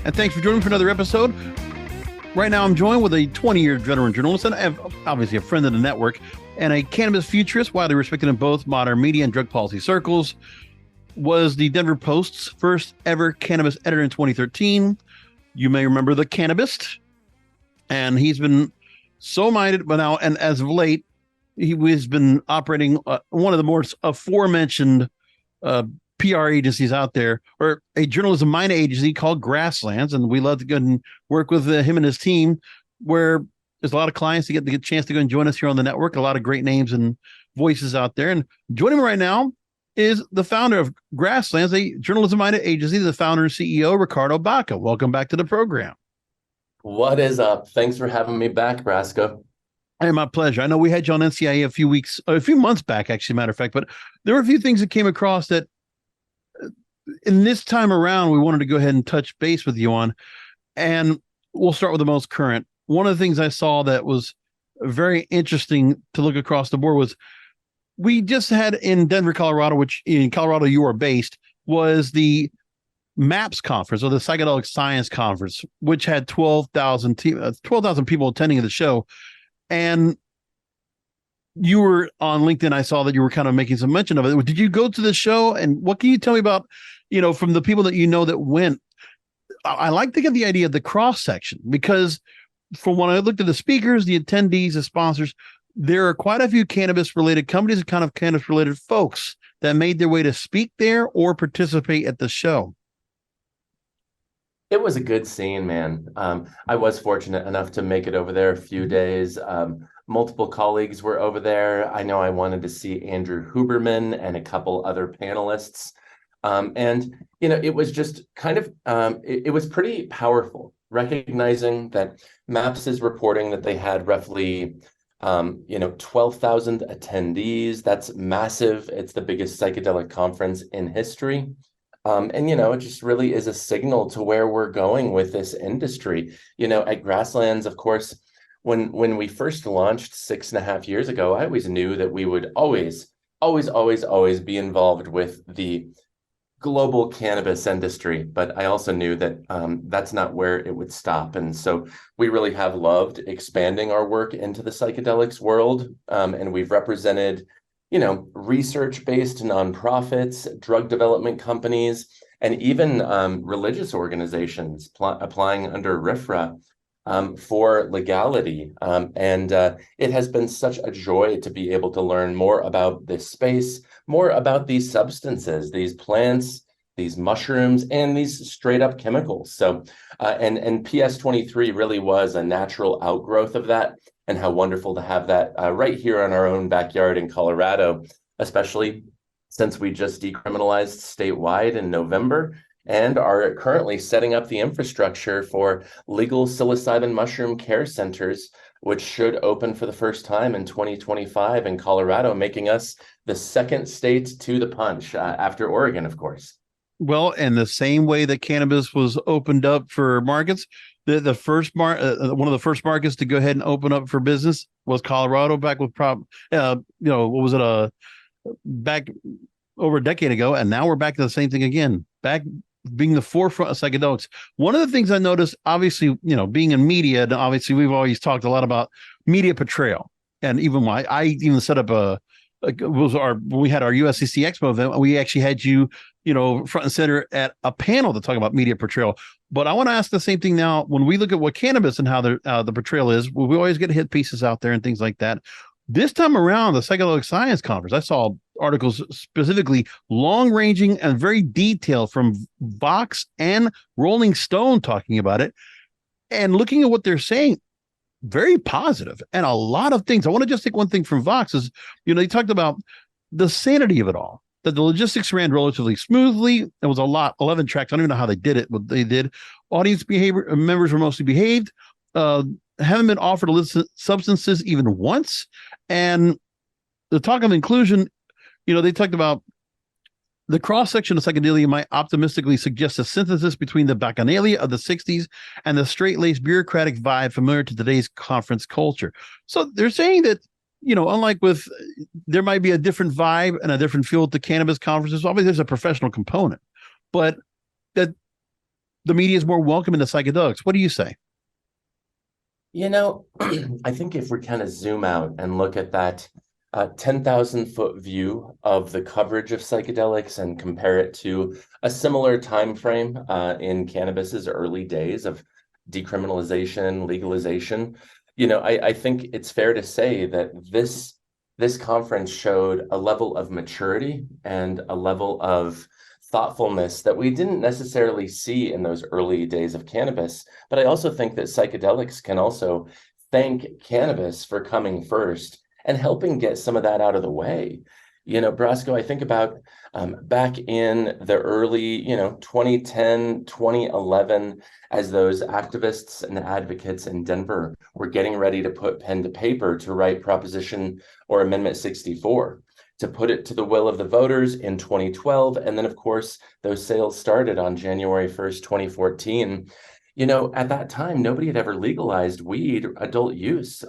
and thanks for joining me for another episode. Right now, I'm joined with a 20-year veteran journalist, and obviously a friend of the network, and a cannabis futurist, widely respected in both modern media and drug policy circles. Was the Denver Post's first ever cannabis editor in 2013. You may remember the Cannabist, and he's been so minded, but now, and as of late, he has been operating one of the more aforementioned PR agencies out there, or a journalism-minded agency called Grasslands, and we love to go and work with him and his team, where there's a lot of clients to get the chance to go and join us here on the network, a lot of great names and voices out there. And joining me right now is the founder of Grasslands, a journalism-minded agency, the founder and CEO, Ricardo Baca. Welcome back to the program. What is up? Thanks for having me back, Brasco. Hey, my pleasure. I know we had you on NCIA a few months back, actually, matter of fact, but there were a few things that came across that in this time around, we wanted to go ahead and touch base with you on, and we'll start with the most current. One of the things I saw that was very interesting to look across the board was we just had in Denver, Colorado, which in Colorado you are based, was the MAPS conference, or the Psychedelic Science Conference, which had 12,000 people attending the show. And you were on LinkedIn. I saw that you were kind of making some mention of it. Did you go to the show? And what can you tell me about, from the people that you know that went? I like to get the idea of the cross section, because from when I looked at the speakers, the attendees, the sponsors, there are quite a few cannabis related companies and kind of cannabis related folks that made their way to speak there or participate at the show. It was a good scene, man. I was fortunate enough to make it over there a few days. Multiple colleagues were over there. I know I wanted to see Andrew Huberman and a couple other panelists. It was just kind of, it was pretty powerful, recognizing that MAPS is reporting that they had roughly 12,000 attendees. That's massive. It's the biggest psychedelic conference in history. It just really is a signal to where we're going with this industry. At Grasslands, of course, when we first launched 6.5 years ago, I always knew that we would always be involved with the global cannabis industry, but I also knew that that's not where it would stop. And so we really have loved expanding our work into the psychedelics world. And we've represented, research-based nonprofits, drug development companies, and even religious organizations applying under RFRA for legality. It has been such a joy to be able to learn more about this space, more about these substances, these plants, these mushrooms, and these straight up chemicals. So, and PS23 really was a natural outgrowth of that, and how wonderful to have that right here in our own backyard in Colorado, especially since we just decriminalized statewide in November and are currently setting up the infrastructure for legal psilocybin mushroom care centers, which should open for the first time in 2025 in Colorado, making us the second state to the punch after Oregon, of course. Well, in the same way that cannabis was opened up for markets, the first one of the first markets to go ahead and open up for business was Colorado, back with back over a decade ago, and now we're back to the same thing again, back being the forefront of psychedelics. One of the things I noticed, obviously, being in media, and obviously we've always talked a lot about media portrayal, and even why I even set up when we had our USCC Expo event, we actually had you, front and center at a panel to talk about media portrayal. But I want to ask the same thing now. When we look at what cannabis and how the portrayal is, we always get hit pieces out there and things like that. This time around, the Psychedelic Science Conference, I saw articles specifically long-ranging and very detailed from Vox and Rolling Stone talking about it, and looking at what they're saying, very positive, and a lot of things. I want to just take one thing from Vox is, they talked about the sanity of it all, that the logistics ran relatively smoothly. There was 11 tracks. I don't even know how they did it, but they did. Audience behavior members were mostly behaved, haven't been offered illicit substances even once. And the talk of inclusion, they talked about the cross-section of psychedelia might optimistically suggest a synthesis between the bacchanalia of the 60s and the straight-laced bureaucratic vibe familiar to today's conference culture. So they're saying that, unlike there might be a different vibe and a different feel at the cannabis conferences. Obviously, there's a professional component, but that the media is more welcoming to psychedelics. What do you say? You know, I think if we kind of zoom out and look at that 10,000-foot view of the coverage of psychedelics and compare it to a similar time frame in cannabis's early days of decriminalization, legalization, I think it's fair to say that this conference showed a level of maturity and a level of thoughtfulness that we didn't necessarily see in those early days of cannabis. But I also think that psychedelics can also thank cannabis for coming first and helping get some of that out of the way. Brasco, I think about back in the early, 2010, 2011, as those activists and advocates in Denver were getting ready to put pen to paper to write Proposition or Amendment 64, to put it to the will of the voters in 2012. And then, of course, those sales started on January 1st, 2014. At that time, nobody had ever legalized weed, adult use,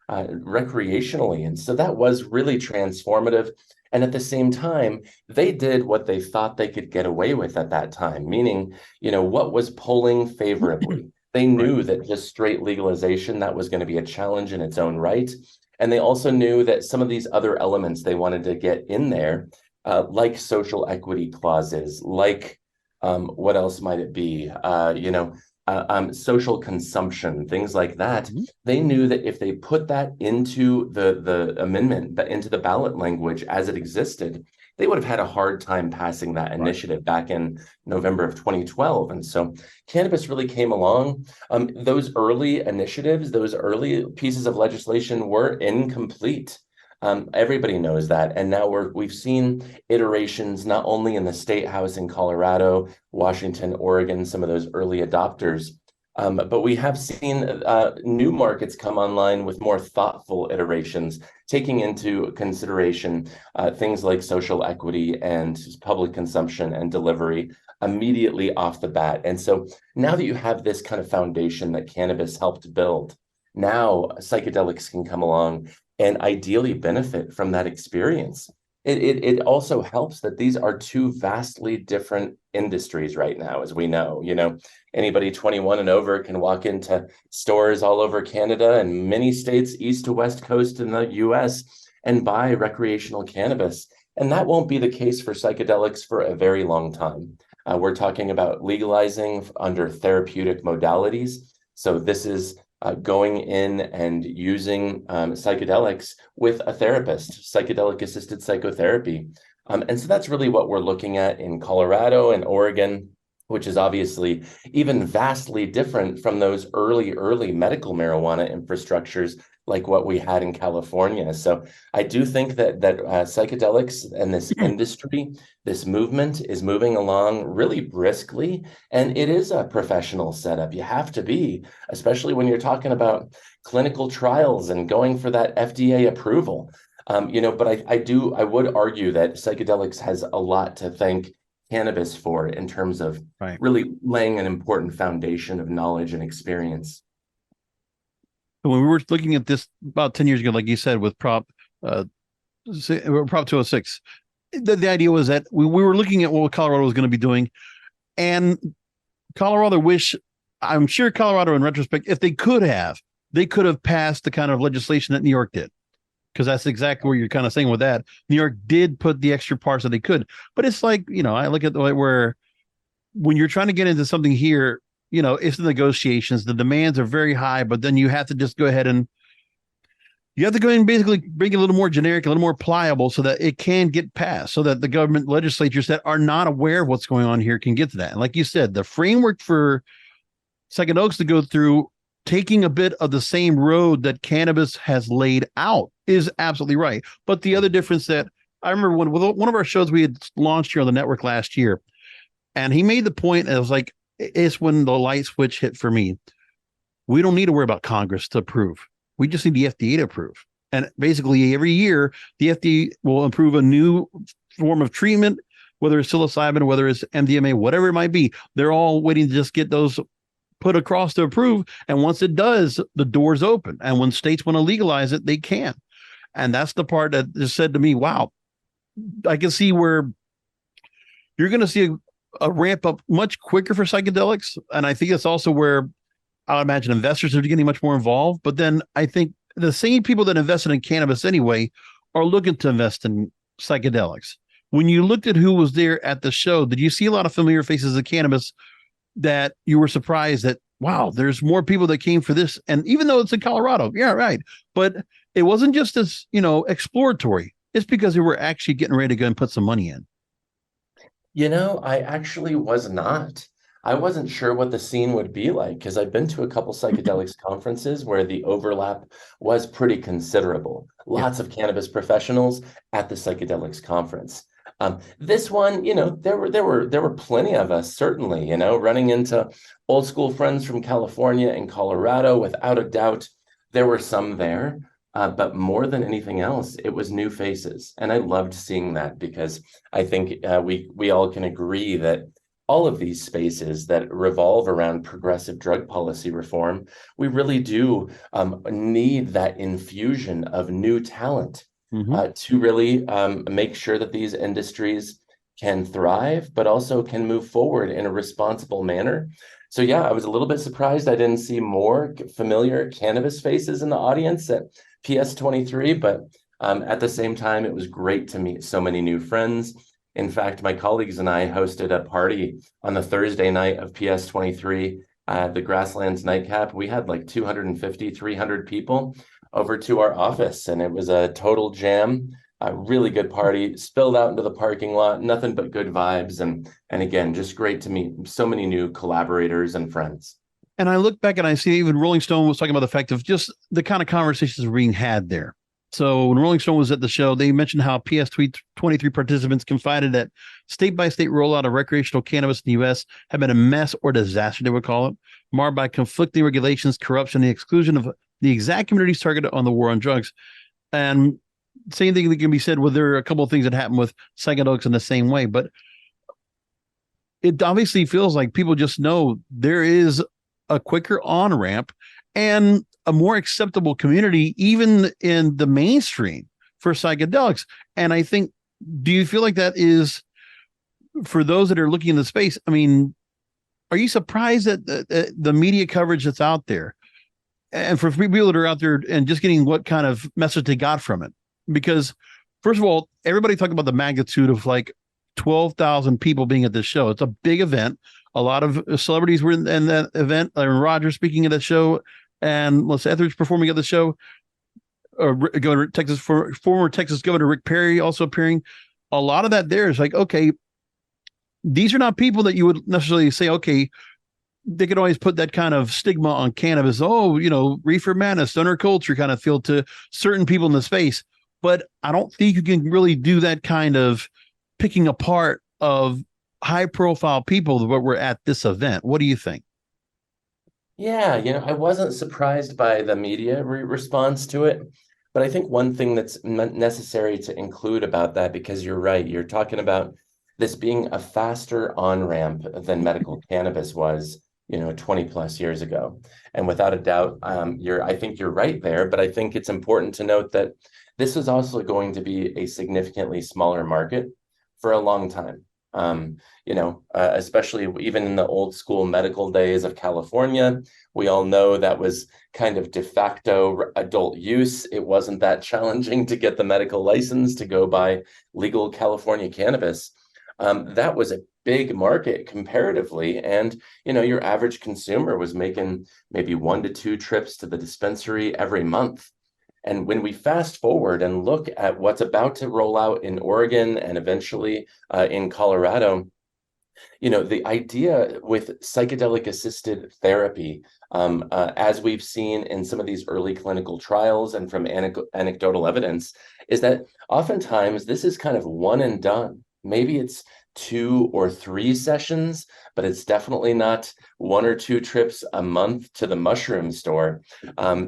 recreationally. And so that was really transformative. And at the same time, they did what they thought they could get away with at that time, meaning, what was polling favorably. They knew that just straight legalization, that was going to be a challenge in its own right. And they also knew that some of these other elements they wanted to get in there, like social equity clauses, like what else might it be? Social consumption, things like that. Mm-hmm. They knew that if they put that into the amendment, into the ballot language as it existed, they would have had a hard time passing that initiative back in November of 2012. And so cannabis really came along. Those early initiatives, those early pieces of legislation were incomplete. Everybody knows that. And now we've seen iterations not only in the state house in Colorado, Washington, Oregon, some of those early adopters, but we have seen new markets come online with more thoughtful iterations, taking into consideration things like social equity and public consumption and delivery immediately off the bat. And so now that you have this kind of foundation that cannabis helped build, now psychedelics can come along and ideally benefit from that experience. It also helps that these are two vastly different industries right now, as we know. Anybody 21 and over can walk into stores all over Canada and many states, east to west coast in the US, and buy recreational cannabis. And that won't be the case for psychedelics for a very long time. We're talking about legalizing under therapeutic modalities. So this is going in and using psychedelics with a therapist, psychedelic assisted psychotherapy. And so that's really what we're looking at in Colorado and Oregon, which is obviously even vastly different from those early medical marijuana infrastructures like what we had in California. So I do think that psychedelics and this industry, this movement is moving along really briskly, and it is a professional setup. You have to be, especially when you're talking about clinical trials and going for that FDA approval. But I would argue that psychedelics has a lot to thank cannabis for in terms of really laying an important foundation of knowledge and experience. When we were looking at this about 10 years ago, like you said, with Prop 206, the idea was that we were looking at what Colorado was going to be doing. And I'm sure Colorado, in retrospect, if they could have passed the kind of legislation that New York did. Because that's exactly what you're kind of saying with that. New York did put the extra parts that they could. But it's like, I look at the way where when you're trying to get into something here, it's the negotiations. The demands are very high, but then you have to just go ahead and basically bring it a little more generic, a little more pliable so that it can get passed, so that the government legislatures that are not aware of what's going on here can get to that. And like you said, the framework for psychedelics to go through, taking a bit of the same road that cannabis has laid out, is absolutely right. But the other difference that I remember when one of our shows we had launched here on the network last year, and he made the point, and it was like, it's when the light switch hit for me. We don't need to worry about Congress to approve. We just need the FDA to approve. And basically every year, the FDA will approve a new form of treatment, whether it's psilocybin, whether it's MDMA, whatever it might be. They're all waiting to just get those put across to approve. And once it does, the door's open. And when states want to legalize it, they can. And that's the part that just said to me, wow, I can see where you're going to see a ramp up much quicker for psychedelics. And I think that's also where I would imagine investors are getting much more involved. But then I think the same people that invested in cannabis anyway are looking to invest in psychedelics. When you looked at who was there at the show, did you see a lot of familiar faces of cannabis that you were surprised that, wow, there's more people that came for this? And even though it's in Colorado, yeah, right. But it wasn't just as, exploratory. It's because they were actually getting ready to go and put some money in. I actually was not. I wasn't sure what the scene would be like because I've been to a couple psychedelics conferences where the overlap was pretty considerable. Yeah. Lots of cannabis professionals at the psychedelics conference. This one, there were plenty of us, certainly, running into old school friends from California and Colorado. Without a doubt, there were some there. But more than anything else, it was new faces. And I loved seeing that because I think we all can agree that all of these spaces that revolve around progressive drug policy reform, we really do need that infusion of new talent to really make sure that these industries can thrive, but also can move forward in a responsible manner. So yeah, I was a little bit surprised I didn't see more familiar cannabis faces in the audience at PS23, but at the same time, it was great to meet so many new friends. In fact, my colleagues and I hosted a party on the Thursday night of PS23, the Grasslands nightcap. We had like 250, 300 people over to our office, and it was a total jam. A really good party, spilled out into the parking lot, nothing but good vibes. And again, just great to meet so many new collaborators and friends. And I look back and I see even Rolling Stone was talking about the fact of just the kind of conversations being had there. So when Rolling Stone was at the show, they mentioned how PS23 participants confided that state by state rollout of recreational cannabis in the U.S. had been a mess or disaster, they would call it, marred by conflicting regulations, corruption, and the exclusion of the exact communities targeted on the war on drugs. And same thing that can be said, well, there are a couple of things that happen with psychedelics in the same way, but it obviously feels like people just know there is a quicker on ramp and a more acceptable community, even in the mainstream, for psychedelics. And I think, do you feel like that is for those that are looking in the space? I mean, are you surprised at the media coverage that's out there? And for people that are out there and just getting what kind of message they got from it? Because, first of all, everybody talked about the magnitude of like 12,000 people being at this show. It's a big event. A lot of celebrities were in that event. Aaron Rodgers speaking at the show, and Melissa Etheridge performing at the show. Governor Texas, former Texas Governor Rick Perry also appearing. A lot of that there is like, okay, these are not people that you would necessarily say, okay, they could always put that kind of stigma on cannabis. Oh, reefer madness, stoner culture kind of feel to certain people in the space. But I don't think you can really do that kind of picking apart of high profile people that were at this event. What do you think? Yeah, I wasn't surprised by the media response to it, but I think one thing that's necessary to include about that, because you're right, you're talking about this being a faster on-ramp than medical cannabis was, 20 plus years ago. And without a doubt, I think you're right there, but I think it's important to note that this is also going to be a significantly smaller market for a long time. Especially even in the old school medical days of California, we all know that was kind of de facto adult use. It wasn't that challenging to get the medical license to go buy legal California cannabis. That was a big market comparatively. And, your average consumer was making maybe 1 to 2 trips to the dispensary every month. And when we fast forward and look at what's about to roll out in Oregon and eventually in Colorado, the idea with psychedelic assisted therapy, as we've seen in some of these early clinical trials and from anecdotal evidence, is that oftentimes this is kind of one and done. Maybe it's 2 or 3 sessions, but it's definitely not 1 or 2 trips a month to the mushroom store.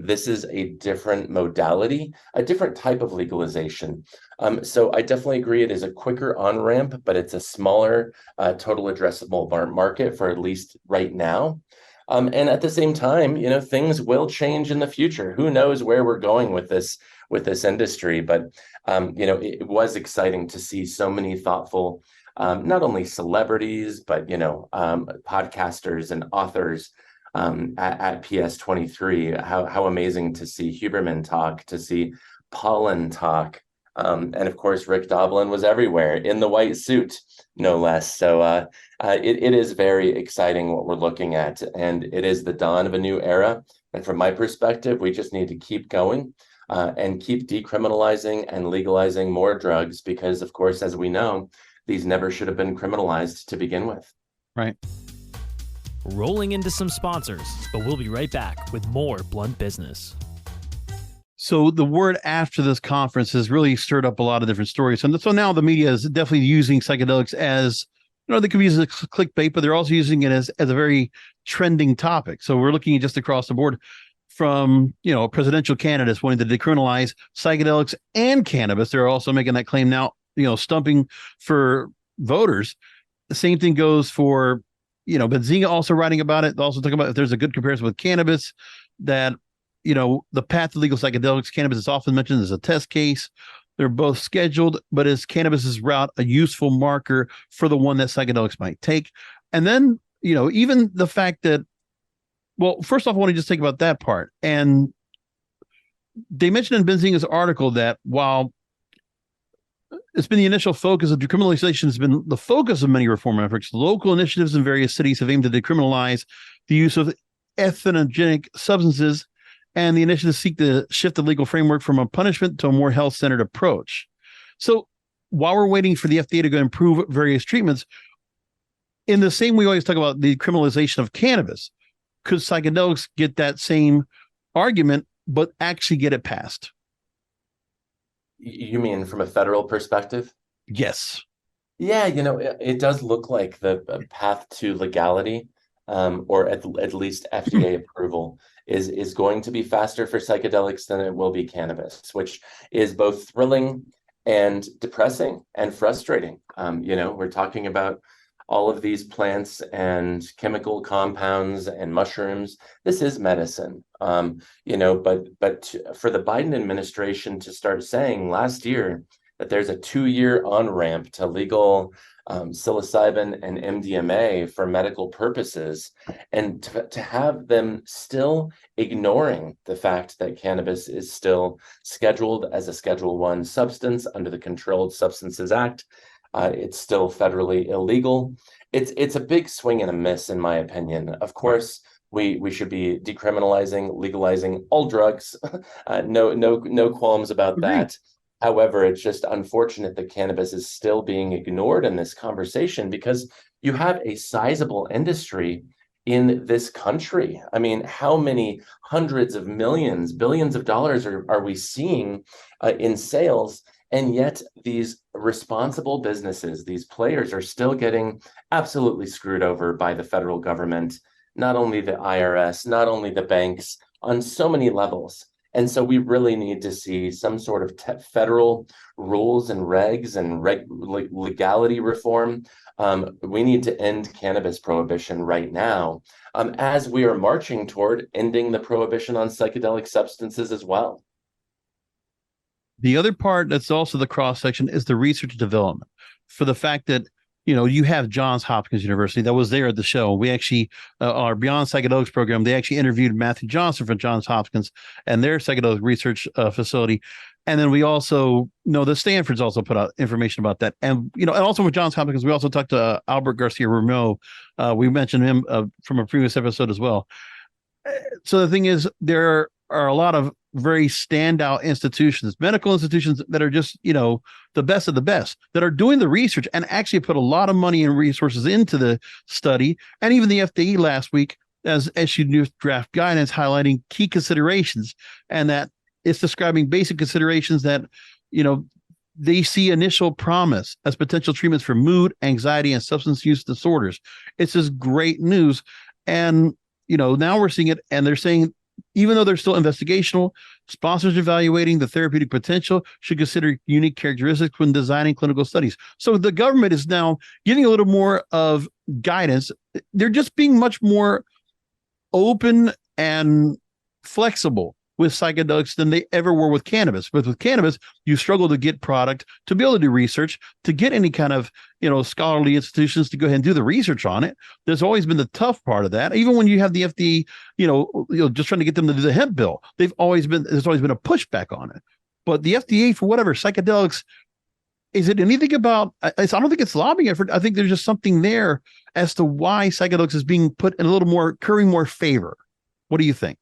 This is a different modality, a different type of legalization. So I definitely agree it is a quicker on-ramp, but it's a smaller total addressable market for at least right now. And at the same time, things will change in the future. Who knows where we're going with this industry? But it was exciting to see so many thoughtful not only celebrities, but, podcasters and authors at PS23. How amazing to see Huberman talk, to see Pollen talk. And of course, Rick Doblin was everywhere in the white suit, no less. So it is very exciting what we're looking at. And it is the dawn of a new era. And from my perspective, we just need to keep going and keep decriminalizing and legalizing more drugs because, of course, as we know, these never should have been criminalized to begin with. Right. Rolling into some sponsors, but we'll be right back with more Blunt Business. So the word after this conference has really stirred up a lot of different stories. And so now the media is definitely using psychedelics as, they can use it as clickbait, but they're also using it as a very trending topic. So we're looking at just across the board from, presidential candidates wanting to decriminalize psychedelics and cannabis. They're also making that claim now, stumping for voters. The same thing goes for, Benzinga also writing about it. They also talking about if there's a good comparison with cannabis, that, the path to legal psychedelics, cannabis is often mentioned as a test case. They're both scheduled, but is cannabis's route a useful marker for the one that psychedelics might take? And then, even the fact that, well, first off, I want to just think about that part. And they mentioned in Benzinga's article that while it's been the initial focus of decriminalization has been the focus of many reform efforts, local initiatives in various cities have aimed to decriminalize the use of entheogenic substances, and the initiatives seek to shift the legal framework from a punishment to a more health-centered approach. So while we're waiting for the FDA to go improve various treatments, in the same way we always talk about the criminalization of cannabis, could psychedelics get that same argument, but actually get it passed? You mean from a federal perspective? Yes. Yeah, it does look like the path to legality, or at least FDA approval, is going to be faster for psychedelics than it will be cannabis, which is both thrilling and depressing and frustrating. We're talking about all of these plants and chemical compounds and mushrooms. This is medicine, but for the Biden administration to start saying last year that there's a 2-year on-ramp to legal psilocybin and MDMA for medical purposes, and to have them still ignoring the fact that cannabis is still scheduled as a Schedule I substance under the Controlled Substances Act. It's still federally illegal. It's a big swing and a miss, in my opinion. Of course, we should be decriminalizing, legalizing all drugs. No qualms about that. However, it's just unfortunate that cannabis is still being ignored in this conversation because you have a sizable industry in this country. I mean, how many hundreds of millions, billions of dollars are we seeing in sales? And yet these responsible businesses, these players, are still getting absolutely screwed over by the federal government, not only the IRS, not only the banks, on so many levels. And so we really need to see some sort of federal rules and regs and legality reform. We need to end cannabis prohibition right now, as we are marching toward ending the prohibition on psychedelic substances as well. The other part that's also the cross section is the research and development, for the fact that, you have Johns Hopkins University that was there at the show. We actually, our Beyond Psychedelics program, they actually interviewed Matthew Johnson from Johns Hopkins and their psychedelic research facility. And then we also know that Stanford's also put out information about that. And, and also with Johns Hopkins, we also talked to Albert Garcia Rameau. We mentioned him from a previous episode as well. So the thing is, there are a lot of very standout institutions, medical institutions that are just, the best of the best, that are doing the research and actually put a lot of money and resources into the study. And even the FDA last week has issued new draft guidance highlighting key considerations, and that it's describing basic considerations that, they see initial promise as potential treatments for mood, anxiety, and substance use disorders. It's just great news. And, now we're seeing it, and they're saying, even though they're still investigational, sponsors evaluating the therapeutic potential should consider unique characteristics when designing clinical studies. So the government is now giving a little more of guidance. They're just being much more open and flexible with psychedelics than they ever were with cannabis. But with cannabis, you struggle to get product, to be able to do research, to get any kind of, scholarly institutions to go ahead and do the research on it. There's always been the tough part of that. Even when you have the FDA, just trying to get them to do the hemp bill, there's always been a pushback on it. But the FDA, for whatever, psychedelics, is it anything about, I don't think it's lobbying effort. I think there's just something there as to why psychedelics is being put in a little more, currying more favor. What do you think?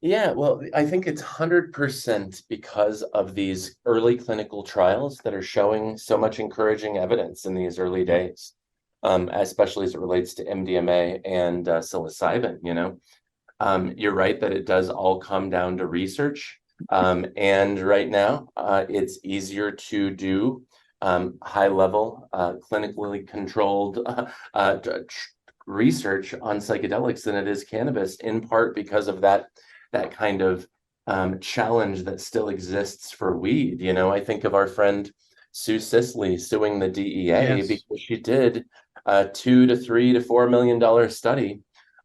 Yeah, well, I think it's 100% because of these early clinical trials that are showing so much encouraging evidence in these early days, especially as it relates to MDMA and psilocybin, You're right that it does all come down to research. And right now, it's easier to do high-level, clinically controlled research on psychedelics than it is cannabis, in part because of that kind of challenge that still exists for weed. I think of our friend Sue Sisley suing the DEA because she did a $2 to $3 to $4 million study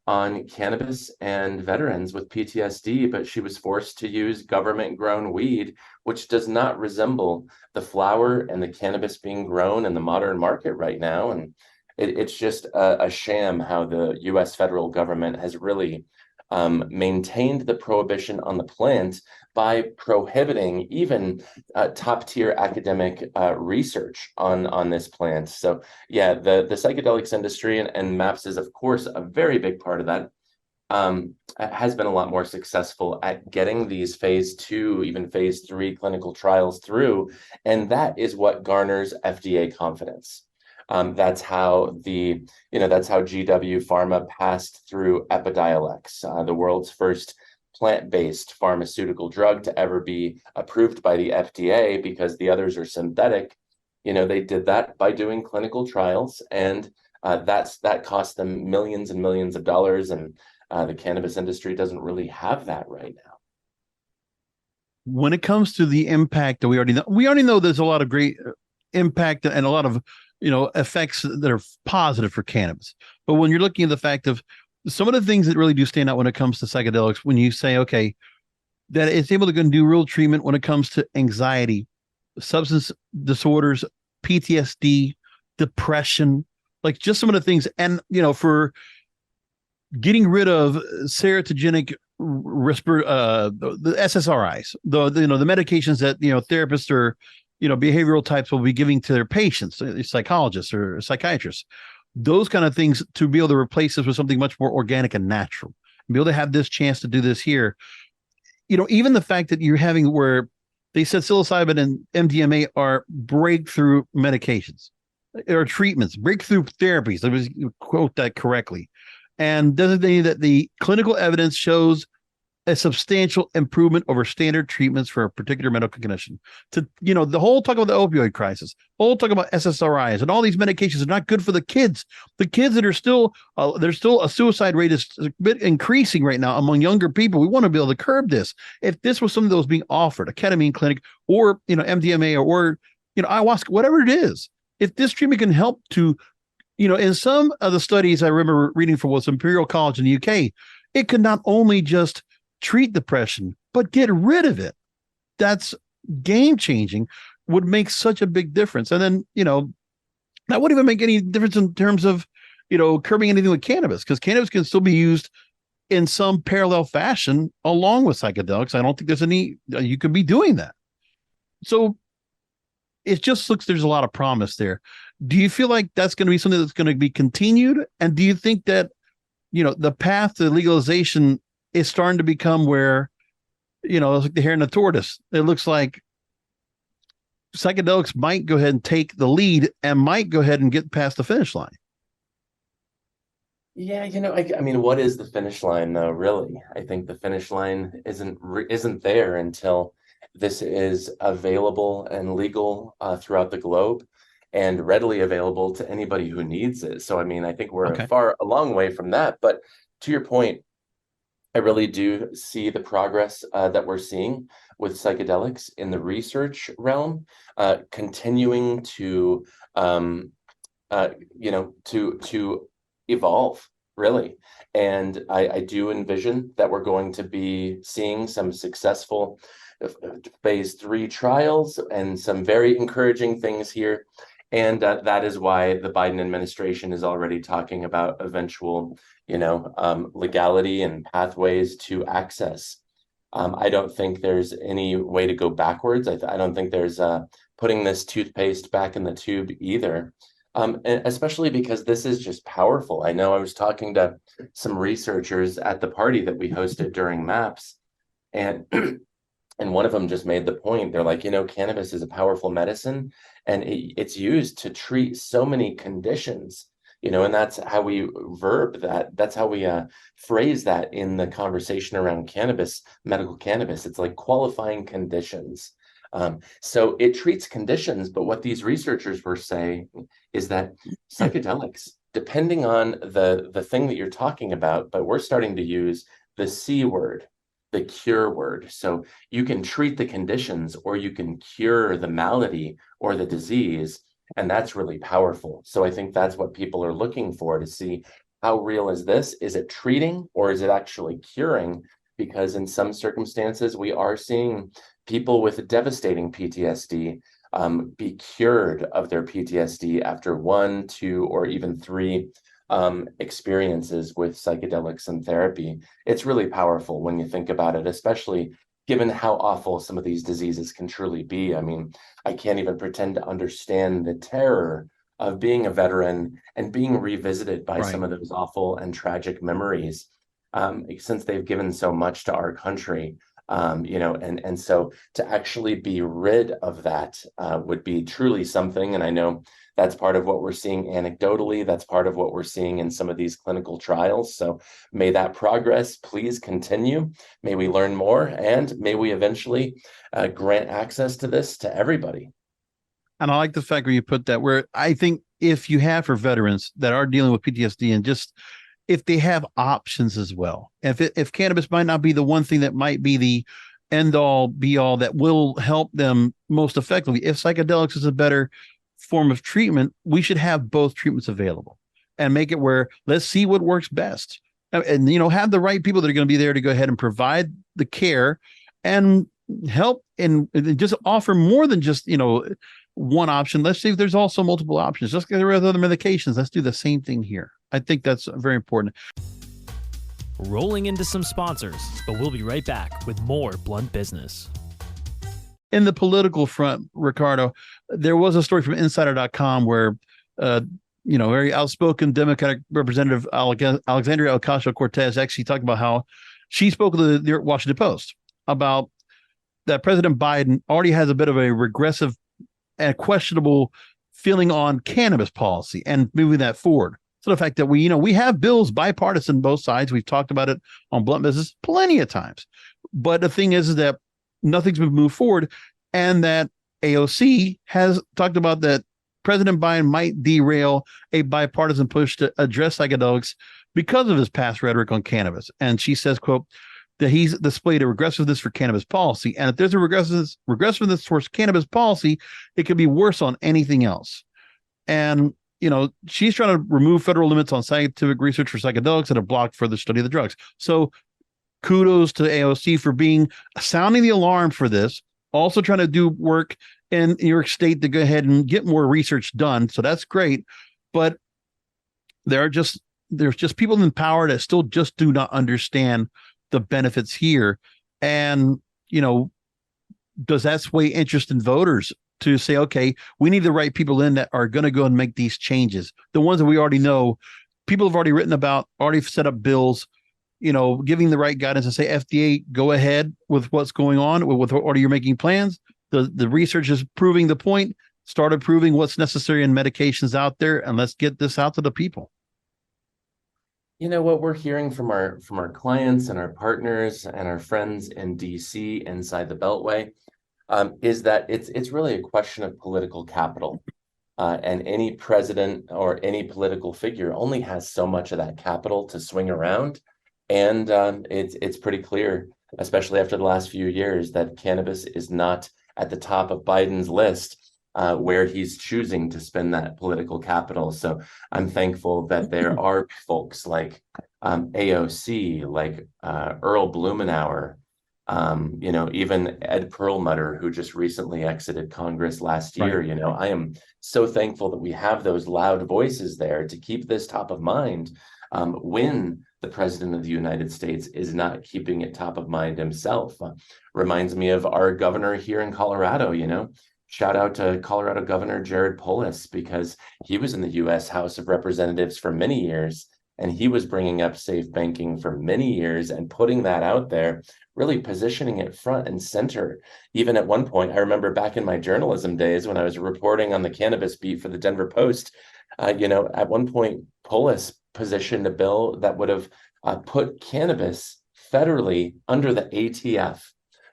on cannabis and veterans with PTSD, but she was forced to use government-grown weed, which does not resemble the flower and the cannabis being grown in the modern market right now. And it's just a sham how the U.S. federal government has really maintained the prohibition on the plant by prohibiting even top-tier academic research on this plant. So yeah, the psychedelics industry and MAPS is, of course, a very big part of that, has been a lot more successful at getting these phase 2, even phase 3 clinical trials through. And that is what garners FDA confidence. That's how GW Pharma passed through Epidiolex, the world's first plant-based pharmaceutical drug to ever be approved by the FDA, because the others are synthetic. They did that by doing clinical trials, and that cost them millions and millions of dollars. And the cannabis industry doesn't really have that right now. When it comes to the impact that we already know there's a lot of great impact and a lot of effects that are positive for cannabis. But when you're looking at the fact of some of the things that really do stand out when it comes to psychedelics, when you say, okay, that it's able to go and do real treatment when it comes to anxiety, substance disorders, PTSD, depression, like just some of the things. And, for getting rid of serotogenic the SSRIs, the medications that, therapists or, behavioral types will be giving to their patients, psychologists or psychiatrists, those kind of things, to be able to replace this with something much more organic and natural, and be able to have this chance to do this here. Even the fact that you're having where they said psilocybin and MDMA are breakthrough medications or treatments, breakthrough therapies. Let me quote that correctly. And designating that the clinical evidence shows a substantial improvement over standard treatments for a particular medical condition. To the whole talk about the opioid crisis, whole talk about SSRIs and all these medications are not good for the kids. The kids that are still there's still a suicide rate is a bit increasing right now among younger people. We want to be able to curb this. If this was something that was being offered, a ketamine clinic or MDMA or ayahuasca, whatever it is, if this treatment can help to, in some of the studies I remember reading from was Imperial College in the UK, it could not only just treat depression, but get rid of it. That's game changing, would make such a big difference. And then, that wouldn't even make any difference in terms of, curbing anything with cannabis, because cannabis can still be used in some parallel fashion along with psychedelics. I don't think there's any, you could be doing that. So it just looks, there's a lot of promise there. Do you feel like that's going to be something that's going to be continued? And do you think that, the path to legalization is starting to become where, it's like the hare and the tortoise? It looks like psychedelics might go ahead and take the lead and might go ahead and get past the finish line. Yeah, I mean, what is the finish line though? Really, I think the finish line isn't there until this is available and legal throughout the globe and readily available to anybody who needs it. So, I mean, I think we're a long way from that. But to your point, I really do see the progress that we're seeing with psychedelics in the research realm, continuing to, to evolve, really. And I do envision that we're going to be seeing some successful phase 3 trials and some very encouraging things here. And that is why the Biden administration is already talking about eventual, legality and pathways to access. I don't think there's any way to go backwards. I don't think there's putting this toothpaste back in the tube either, and especially because this is just powerful. I know I was talking to some researchers at the party that we hosted during MAPS, and and one of them just made the point. They're like, cannabis is a powerful medicine, and it's used to treat so many conditions. And that's how we verb that. That's how we phrase that in the conversation around cannabis, medical cannabis. It's like qualifying conditions. So it treats conditions, but what these researchers were saying is that psychedelics, depending on the thing that you're talking about, but we're starting to use the C word, the cure word. So you can treat the conditions or you can cure the malady or the disease. And that's really powerful. So I think that's what people are looking for, to see how real is this? Is it treating or is it actually curing? Because in some circumstances, we are seeing people with devastating PTSD be cured of their PTSD after 1, 2, or even 3 experiences with psychedelics and therapy. It's really powerful when you think about it, especially given how awful some of these diseases can truly be. I mean, I can't even pretend to understand the terror of being a veteran and being revisited by some of those awful and tragic memories, since they've given so much to our country. And so to actually be rid of that would be truly something. And I know that's part of what we're seeing anecdotally. That's part of what we're seeing in some of these clinical trials. So may that progress please continue. May we learn more, and may we eventually grant access to this to everybody. And I like the fact where you put that, where I think if you have for veterans that are dealing with PTSD, and just if they have options as well, if cannabis might not be the one thing that might be the end all be all that will help them most effectively, if psychedelics is a better form of treatment, we should have both treatments available and make it where let's see what works best, and have the right people that are going to be there to go ahead and provide the care and help, and just offer more than just one option. Let's see if there's also multiple options. Let's get rid of other medications. Let's do the same thing here. I think that's very important. Rolling into some sponsors, but we'll be right back with more Blunt Business. In the political front, Ricardo, there was a story from insider.com where, very outspoken Democratic Representative Alexandria Ocasio-Cortez actually talked about how she spoke to the Washington Post about that President Biden already has a bit of a regressive and questionable feeling on cannabis policy and moving that forward. So the fact that we have bills bipartisan, both sides, we've talked about it on Blunt Business plenty of times. But the thing is that nothing's been moved forward, and that AOC has talked about that President Biden might derail a bipartisan push to address psychedelics because of his past rhetoric on cannabis. And she says, quote, that he's displayed a regressiveness for cannabis policy. And if there's a regressiveness towards cannabis policy, it could be worse on anything else. And, she's trying to remove federal limits on scientific research for psychedelics that have blocked further study of the drugs. So kudos to AOC for sounding the alarm for this, also trying to do work in New York State to go ahead and get more research done. So that's great. But there's just people in power that still just do not understand the benefits here. And, does that sway interest in voters to say, okay, we need the right people in that are going to go and make these changes? The ones that we already know, people have already written about, already set up bills, giving the right guidance and say, FDA, go ahead with what's going on with order you're making plans. The research is proving the point. Start approving what's necessary in medications out there, and let's get this out to the people. What we're hearing from our clients and our partners and our friends in DC inside the Beltway is that it's really a question of political capital. And any president or any political figure only has so much of that capital to swing around. And it's pretty clear, especially after the last few years, that cannabis is not at the top of Biden's list where he's choosing to spend that political capital. So I'm thankful that there are folks like AOC, like Earl Blumenauer, even Ed Perlmutter, who just recently exited Congress last year. Right. I am so thankful that we have those loud voices there to keep this top of mind when the president of the United States is not keeping it top of mind himself. Reminds me of our governor here in Colorado. Shout out to Colorado Governor Jared Polis, because he was in the U.S. House of Representatives for many years, and he was bringing up safe banking for many years and putting that out there, really positioning it front and center. Even at one point, I remember back in my journalism days when I was reporting on the cannabis beat for the Denver Post, at one point, Polis positioned a bill that would have put cannabis federally under the ATF.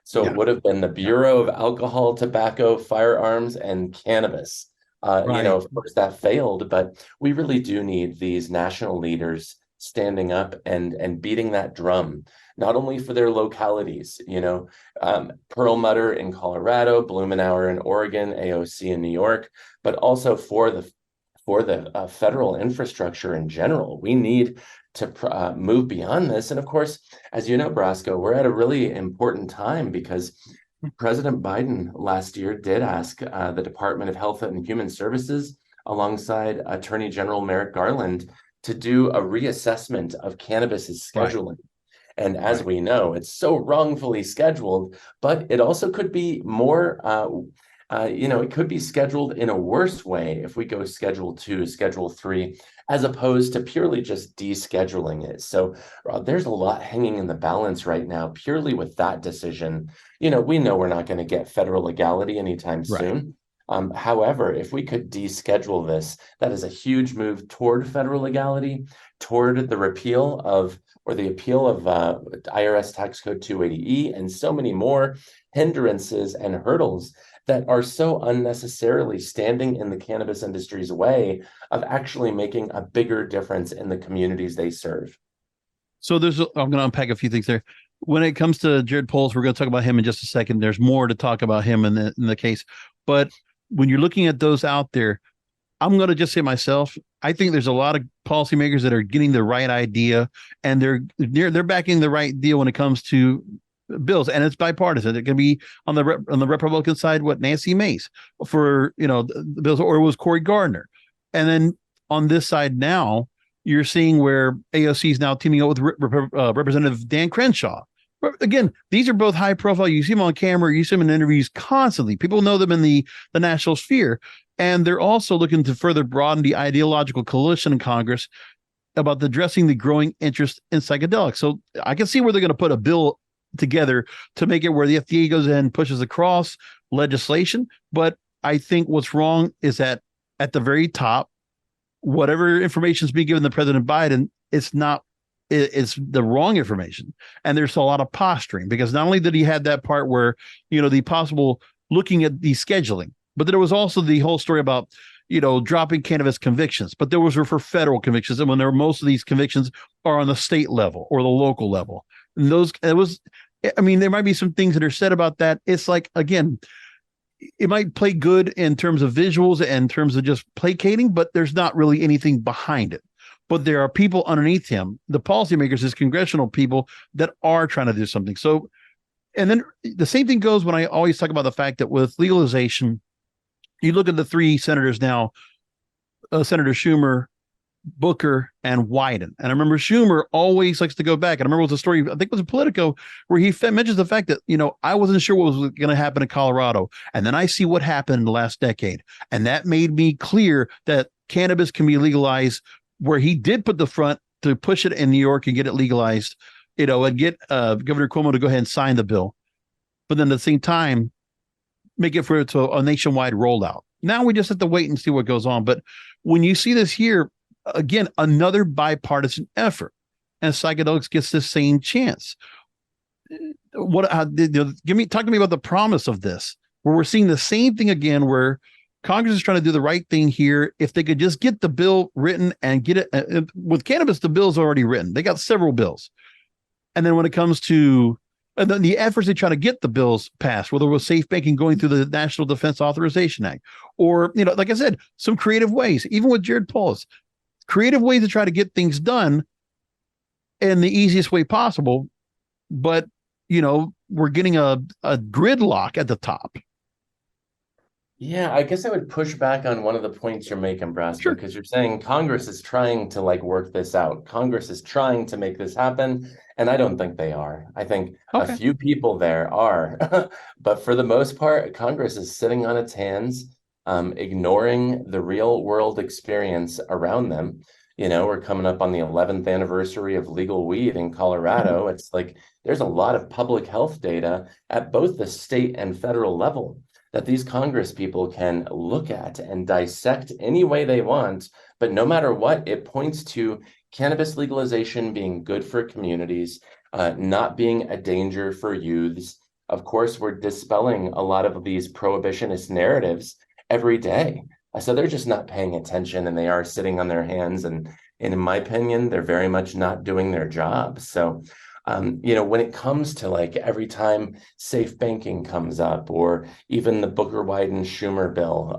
So it would have been the Bureau of Alcohol, Tobacco, Firearms, and Cannabis. Of course, that failed, but we really do need these national leaders standing up and beating that drum, not only for their localities, Perlmutter in Colorado, Blumenauer in Oregon, AOC in New York, but also for the federal infrastructure in general. We need to move beyond this. And of course, as you know, Brasco, we're at a really important time because President Biden last year did ask the Department of Health and Human Services, alongside Attorney General Merrick Garland, to do a reassessment of cannabis's scheduling. And as we know, it's so wrongfully scheduled, but it also could be more it could be scheduled in a worse way if we go Schedule 2, Schedule 3, as opposed to purely just descheduling it. So there's a lot hanging in the balance right now, purely with that decision. We know we're not going to get federal legality anytime soon. However, if we could deschedule this, that is a huge move toward federal legality, toward the repeal of, or the appeal of IRS Tax Code 280E, and so many more hindrances and hurdles that are so unnecessarily standing in the cannabis industry's way of actually making a bigger difference in the communities they serve. So I'm going to unpack a few things there. When it comes to Jared Polis, we're going to talk about him in just a second. There's more to talk about him in the case. But when you're looking at those out there, I'm going to just say myself, I think there's a lot of policymakers that are getting the right idea, and they're backing the right deal when it comes to bills, and it's bipartisan. It can be on the Republican side, Nancy Mace for the bills, or it was Cory Gardner, and then on this side now you're seeing where AOC is now teaming up with Representative Dan Crenshaw. But again, these are both high profile. You see them on camera, you see them in interviews constantly. People know them in the national sphere, and they're also looking to further broaden the ideological coalition in Congress about addressing the growing interest in psychedelics. So I can see where they're going to put a bill together to make it where the FDA goes in and pushes across legislation. But I think what's wrong is that at the very top, whatever information is being given to President Biden, it's the wrong information. And there's a lot of posturing, because not only did he have that part where, the possible looking at the scheduling, but there was also the whole story about, dropping cannabis convictions, but there was for federal convictions. And when most of these convictions are on the state level or the local level. And there might be some things that are said about that. It's like, again, it might play good in terms of visuals and in terms of just placating, but there's not really anything behind it. But there are people underneath him, the policymakers, his congressional people, that are trying to do something. So, and then the same thing goes when I always talk about the fact that with legalization, you look at the three senators now, Senator Schumer, Booker, and Wyden. And I remember Schumer always likes to go back. And I remember it was a story, I think it was in Politico, where he mentions the fact that, I wasn't sure what was going to happen in Colorado. And then I see what happened in the last decade. And that made me clear that cannabis can be legalized, where he did put the front to push it in New York and get it legalized, and get Governor Cuomo to go ahead and sign the bill. But then at the same time, make it for a nationwide rollout. Now we just have to wait and see what goes on. But when you see this here, again, another bipartisan effort, and psychedelics gets the same chance. Talk to me about the promise of this, where we're seeing the same thing again, where Congress is trying to do the right thing here. If they could just get the bill written and get it with cannabis, the bill's already written. They got several bills. And then when it comes to And then the efforts they try to get the bills passed, whether it was safe banking going through the National Defense Authorization Act, or, like I said, some creative ways, even with Jared Polis, creative ways to try to get things done in the easiest way possible. But, we're getting a gridlock at the top. Yeah, I guess I would push back on one of the points you're making, Brass, Sure. because you're saying Congress is trying to work this out. Congress is trying to make this happen, and I don't think they are. I think a Okay. few people there are, but for the most part, Congress is sitting on its hands, ignoring the real world experience around them. We're coming up on the 11th anniversary of legal weed in Colorado. It's like there's a lot of public health data at both the state and federal level that these Congress people can look at and dissect any way they want. But no matter what, it points to cannabis legalization being good for communities, not being a danger for youths. Of course, we're dispelling a lot of these prohibitionist narratives every day. So they're just not paying attention, and they are sitting on their hands. And in my opinion, they're very much not doing their job. So when it comes to every time safe banking comes up, or even the Booker Wyden Schumer bill,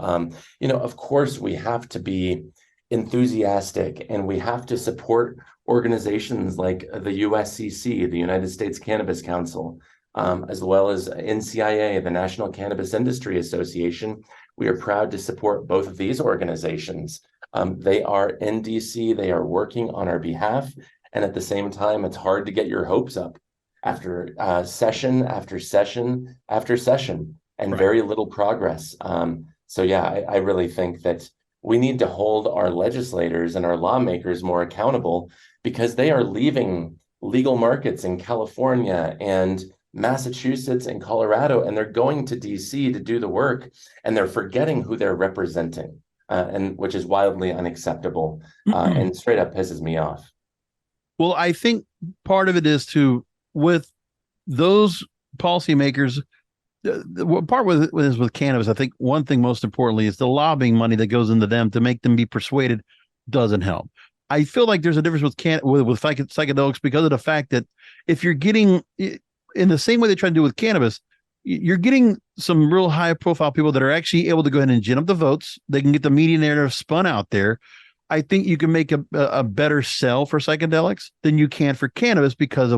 of course we have to be enthusiastic, and we have to support organizations like the USCC, the United States Cannabis Council, as well as NCIA, the National Cannabis Industry Association. We are proud to support both of these organizations. They are in DC, they are working on our behalf. And at the same time, it's hard to get your hopes up after session after session after session, and very little progress. So yeah, I really think that we need to hold our legislators and our lawmakers more accountable, because they are leaving legal markets in California and Massachusetts and Colorado, and they're going to DC to do the work, and they're forgetting who they're representing, and which is wildly unacceptable, and straight up pisses me off. Well, I think part of it is with those policymakers, part with cannabis. I think one thing most importantly is the lobbying money that goes into them to make them be persuaded doesn't help. I feel like there's a difference with psychedelics, because of the fact that if you're getting, in the same way they try to do with cannabis, you're getting some real high profile people that are actually able to go ahead and gin up the votes. They can get the media narrative spun out there. I think you can make a better sell for psychedelics than you can for cannabis, because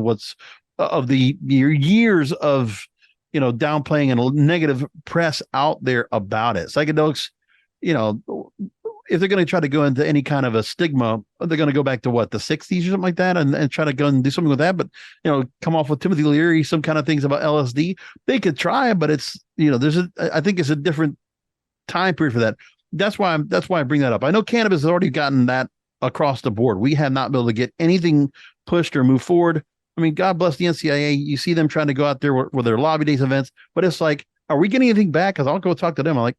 of the years of, downplaying and negative press out there about it. Psychedelics, if they're going to try to go into any kind of a stigma, they're going to go back to the 60s or something like that, and try to go and do something with that. But, come off with Timothy Leary, some kind of things about LSD, they could try, but it's, I think it's a different time period for that. That's why I bring that up. I know cannabis has already gotten that across the board. We have not been able to get anything pushed or move forward. I mean, God bless the NCIA. You see them trying to go out there with their lobby days events, but it's like, are we getting anything back? Because I'll go talk to them. I'm like,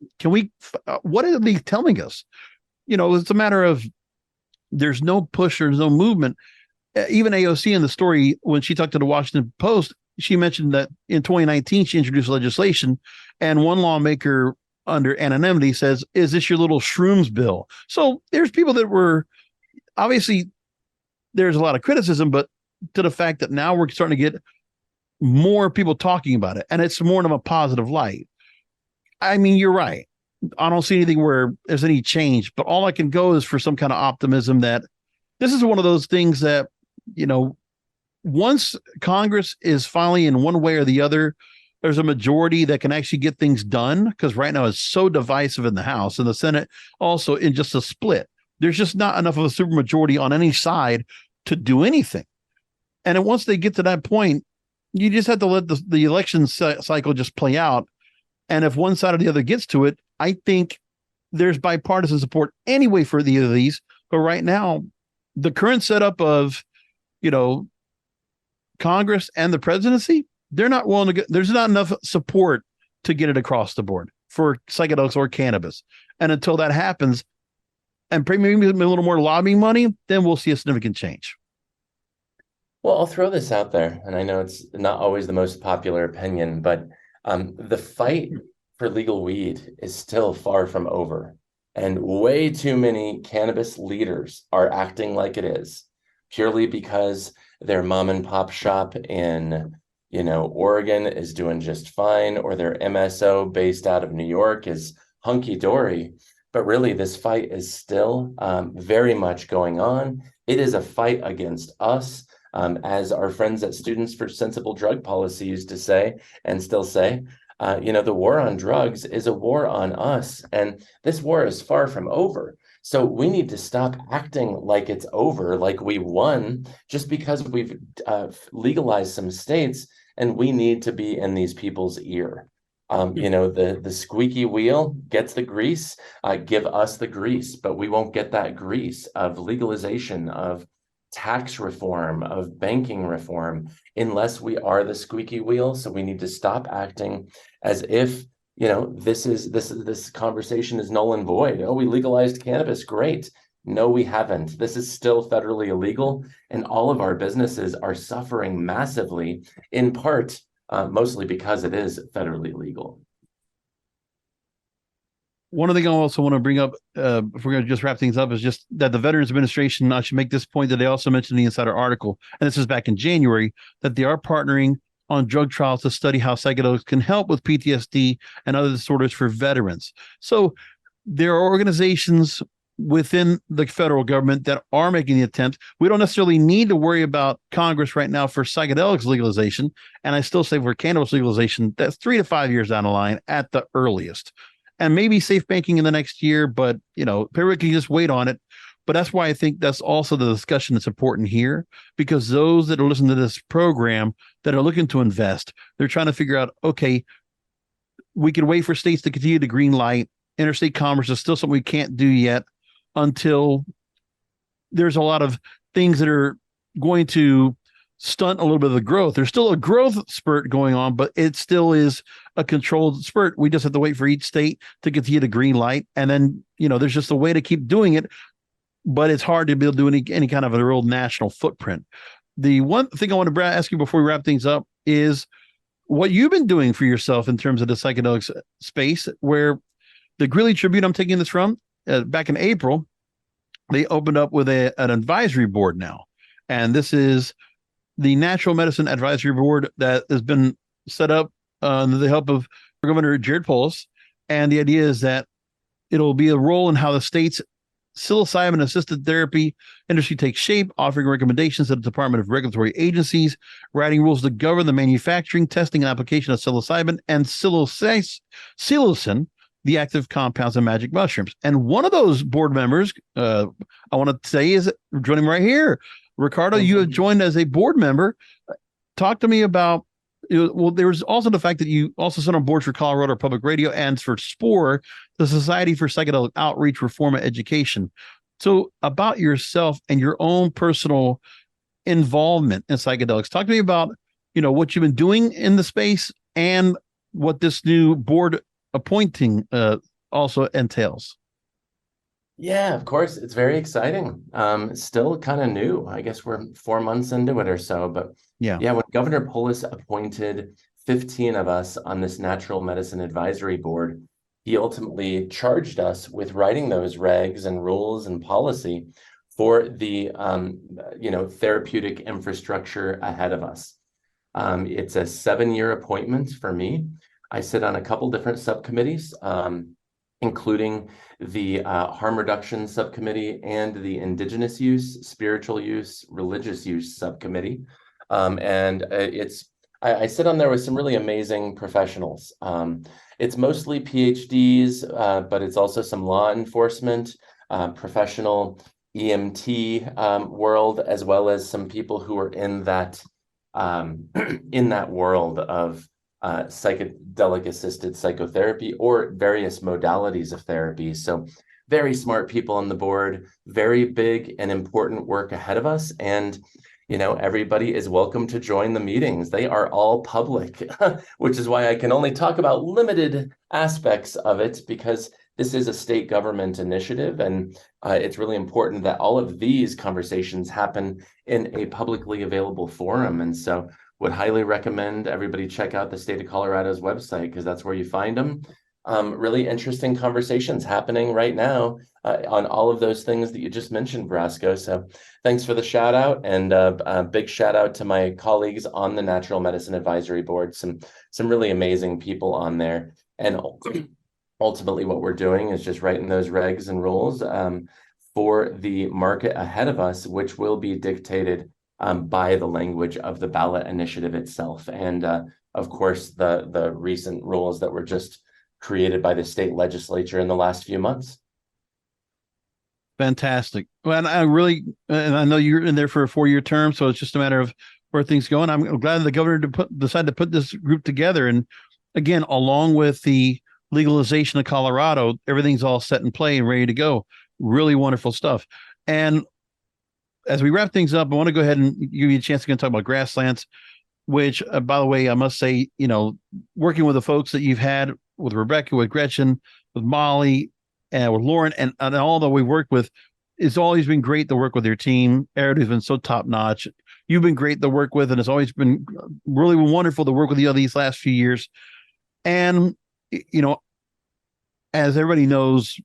what are they telling us? It's a matter of there's no push, there's no movement. Even AOC in the story, when she talked to the Washington Post, she mentioned that in 2019, she introduced legislation, and one lawmaker under anonymity says, is this your little shrooms bill? So there's people that were, obviously there's a lot of criticism, but to the fact that now we're starting to get more people talking about it, and it's more of a positive light. I mean, you're right. I don't see anything where there's any change, but all I can go is for some kind of optimism that this is one of those things that, once Congress is finally in one way or the other, there's a majority that can actually get things done, because right now it's so divisive in the House and the Senate, also in just a split. There's just not enough of a supermajority on any side to do anything. And then once they get to that point, you just have to let the election cycle just play out. And if one side or the other gets to it, I think there's bipartisan support anyway for either of these. But right now, the current setup of, Congress and the presidency, they're not willing to get, there's not enough support to get it across the board for psychedelics or cannabis. And until that happens, and maybe a little more lobbying money, then we'll see a significant change. Well, I'll throw this out there, and I know it's not always the most popular opinion, but the fight for legal weed is still far from over. And way too many cannabis leaders are acting like it is, purely because their mom and pop shop in, Oregon is doing just fine, or their MSO based out of New York is hunky-dory. But really, this fight is still very much going on. It is a fight against us, as our friends at Students for Sensible Drug Policy used to say, and still say. The war on drugs is a war on us, and this war is far from over. So we need to stop acting like it's over, like we won, just because we've legalized some states, and we need to be in these people's ear. The squeaky wheel gets the grease. Give us the grease, but we won't get that grease of legalization, of tax reform, of banking reform, unless we are the squeaky wheel. So we need to stop acting as if this conversation is null and void. Oh, we legalized cannabis, great. No, we haven't. This is still federally illegal, and all of our businesses are suffering massively, in part, mostly because it is federally legal. One other thing I also want to bring up, if we're going to just wrap things up, is just that the Veterans Administration, I should make this point that they also mentioned in the Insider article, and this is back in January, that they are partnering on drug trials to study how psychedelics can help with PTSD and other disorders for veterans. So there are organizations within the federal government that are making the attempt. We don't necessarily need to worry about Congress right now for psychedelics legalization. And I still say for cannabis legalization, that's 3 to 5 years down the line at the earliest. And maybe safe banking in the next year, but everybody can just wait on it. But that's why I think that's also the discussion that's important here, because those that are listening to this program that are looking to invest, they're trying to figure out, okay, we can wait for states to continue to green light. Interstate commerce is still something we can't do yet until there's a lot of things that are going to stunt a little bit of the growth. There's still a growth spurt going on, but it still is a controlled spurt. We just have to wait for each state to continue to green light. And then, there's just a way to keep doing it, but it's hard to be able to do any kind of a real national footprint. The one thing I want to ask you before we wrap things up is what you've been doing for yourself in terms of the psychedelics space, where the Greeley Tribune, I'm taking this from, back in April, they opened up with an advisory board now. And this is the Natural Medicine Advisory Board that has been set up under the help of Governor Jared Polis. And the idea is that it'll be a role in how the state's psilocybin-assisted therapy industry takes shape, offering recommendations to the Department of Regulatory Agencies, writing rules to govern the manufacturing, testing, and application of psilocybin and psilocin, the active compounds in magic mushrooms. And one of those board members, I want to say, is joining me right here. Ricardo, you have joined as a board member. Talk to me about, there's also the fact that you also sit on boards for Colorado Public Radio and for SPORE, the Society for Psychedelic Outreach, Reform, and Education. So about yourself and your own personal involvement in psychedelics. Talk to me about, what you've been doing in the space and what this new board appointing also entails. Yeah, of course. It's very exciting. Still kind of new. I guess we're 4 months into it or so. But yeah, when Governor Polis appointed 15 of us on this Natural Medicine Advisory Board, he ultimately charged us with writing those regs and rules and policy for the therapeutic infrastructure ahead of us. It's a 7-year appointment for me. I sit on a couple different subcommittees, including the harm reduction subcommittee and the indigenous use, spiritual use, religious use subcommittee. I sit on there with some really amazing professionals. It's mostly PhDs, but it's also some law enforcement, professional EMT world, as well as some people who are in that world of psychedelic assisted psychotherapy or various modalities of therapy. So very smart people on the board, very big and important work ahead of us. And, everybody is welcome to join the meetings. They are all public, which is why I can only talk about limited aspects of it, because this is a state government initiative. And it's really important that all of these conversations happen in a publicly available forum. And so would highly recommend everybody check out the state of Colorado's website, because that's where you find them. really interesting conversations happening right now on all of those things that you just mentioned, Brasco. So thanks for the shout out, and a big shout out to my colleagues on the Natural Medicine Advisory Board. Some really amazing people on there. And ultimately what we're doing is just writing those regs and rules for the market ahead of us, which will be dictated by the language of the ballot initiative itself. And of course, the recent rules that were just created by the state legislature in the last few months. Fantastic. Well, and I know you're in there for a 4-year term, so it's just a matter of where things going. I'm glad the governor decided to put this group together. And again, along with the legalization of Colorado, everything's all set in play and ready to go. Really wonderful stuff. And as we wrap things up, I want to go ahead and give you a chance to talk about Grasslands, which, by the way, I must say, working with the folks that you've had with Rebecca, with Gretchen, with Molly, and with Lauren, and all that we've worked with, it's always been great to work with your team. Eric has been so top notch. You've been great to work with, and it's always been really wonderful to work with you these last few years. And, as everybody knows,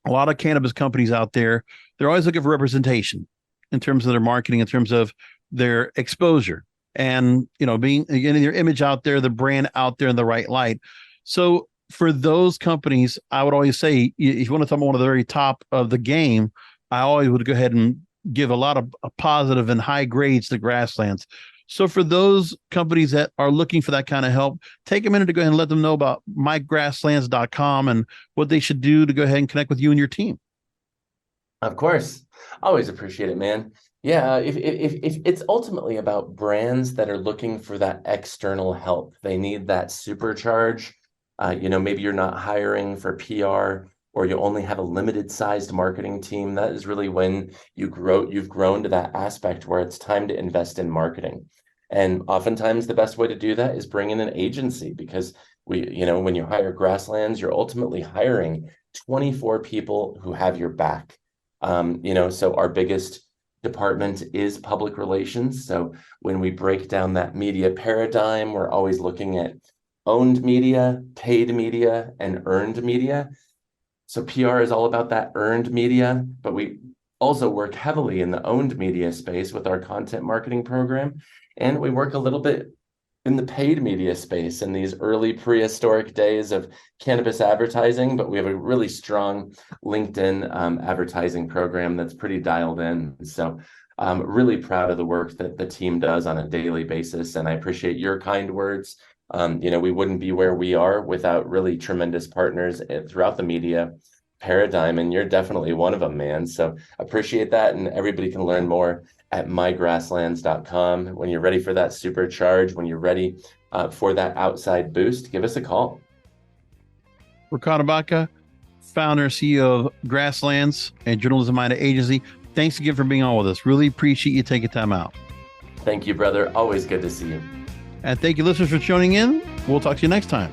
a lot of cannabis companies out there, they're always looking for representation in terms of their marketing, in terms of their exposure, and being, getting their image out there, the brand out there in the right light. So for those companies, I would always say, if you want to talk about one of the very top of the game, I always would go ahead and give a lot of positive and high grades to Grasslands. So for those companies that are looking for that kind of help, take a minute to go ahead and let them know about mygrasslands.com and what they should do to go ahead and connect with you and your team. Of course. Always appreciate it, man. Yeah, if it's ultimately about brands that are looking for that external help, they need that supercharge. Maybe you're not hiring for PR, or you only have a limited sized marketing team. That is really when you've grown to that aspect where it's time to invest in marketing. And oftentimes the best way to do that is bring in an agency, because when you hire Grasslands, you're ultimately hiring 24 people who have your back. So our biggest department is public relations. So when we break down that media paradigm, we're always looking at owned media, paid media, and earned media. So PR is all about that earned media, but we also work heavily in the owned media space with our content marketing program. And we work a little bit in the paid media space in these early prehistoric days of cannabis advertising, but we have a really strong LinkedIn advertising program that's pretty dialed in. So I'm really proud of the work that the team does on a daily basis. And I appreciate your kind words. We wouldn't be where we are without really tremendous partners throughout the media paradigm, and you're definitely one of them, man. So appreciate that, and everybody can learn more at mygrasslands.com. When you're ready for that supercharge, when you're ready for that outside boost, give us a call. Ricardo Baca, founder, CEO of Grasslands and Journalism Minded Agency. Thanks again for being on with us. Really appreciate you taking time out. Thank you, brother. Always good to see you. And thank you, listeners, for tuning in. We'll talk to you next time.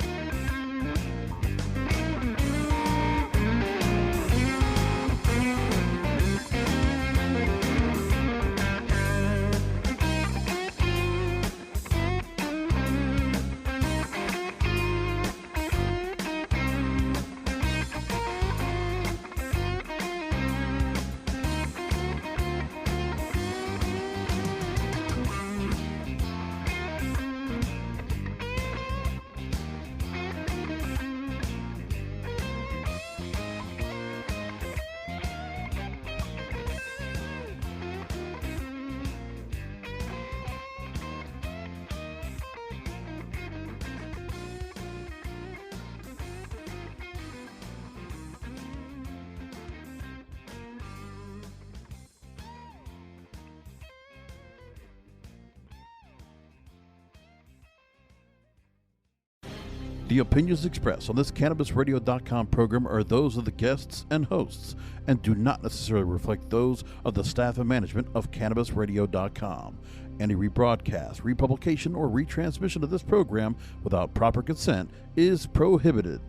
The opinions expressed on this CannabisRadio.com program are those of the guests and hosts and do not necessarily reflect those of the staff and management of CannabisRadio.com. Any rebroadcast, republication, or retransmission of this program without proper consent is prohibited.